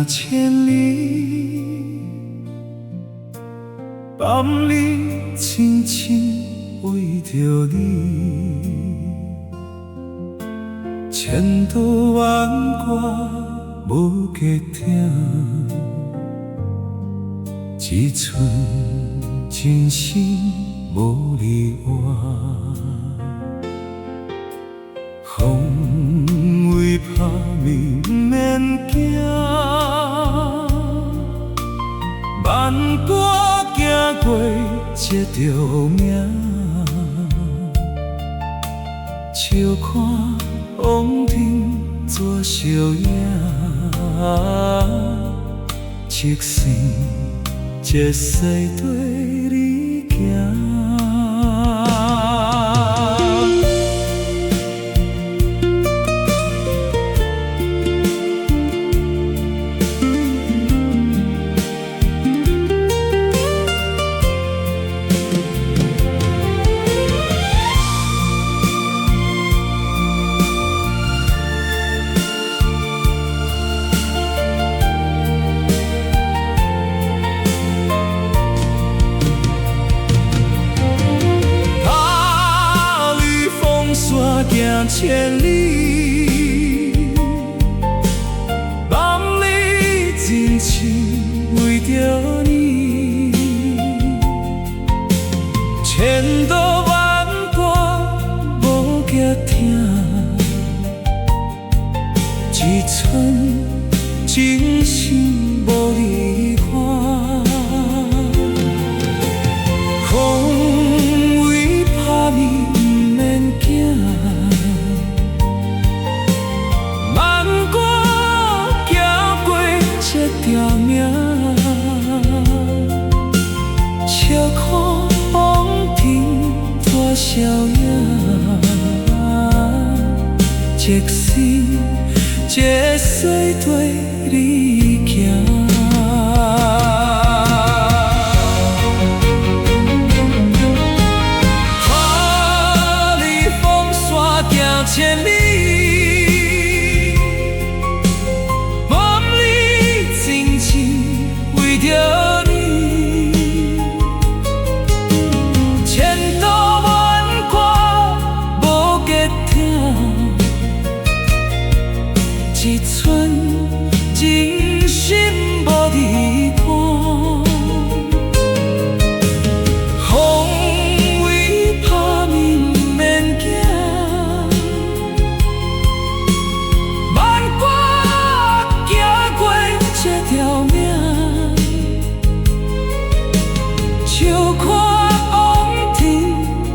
千里，万里亲亲为着你，千刀万剐无价值，一寸真心无离换。风为拍面不免惊，万般行过这条命，笑看风尘作笑影，一生一世对你行。行千里，万里真情为着你，千刀万剐无价值，一寸真心无离换。风为拍面不免惊，条命，笑看风尘大笑影，一生一世对你行。哈里风沙行千里。为着你，千刀万剐无价值，一寸真心无离换。风为拍面不免惊，万剐行过这条命。笑看风尘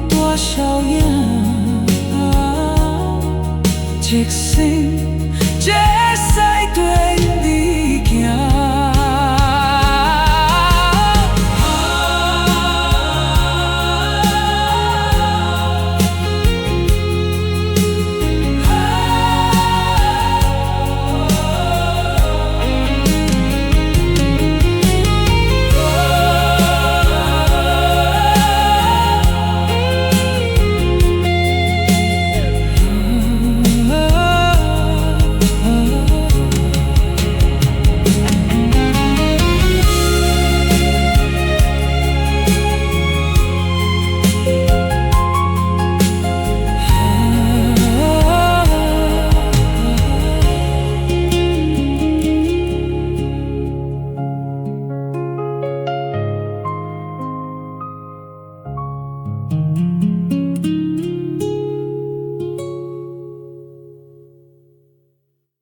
大笑影，一生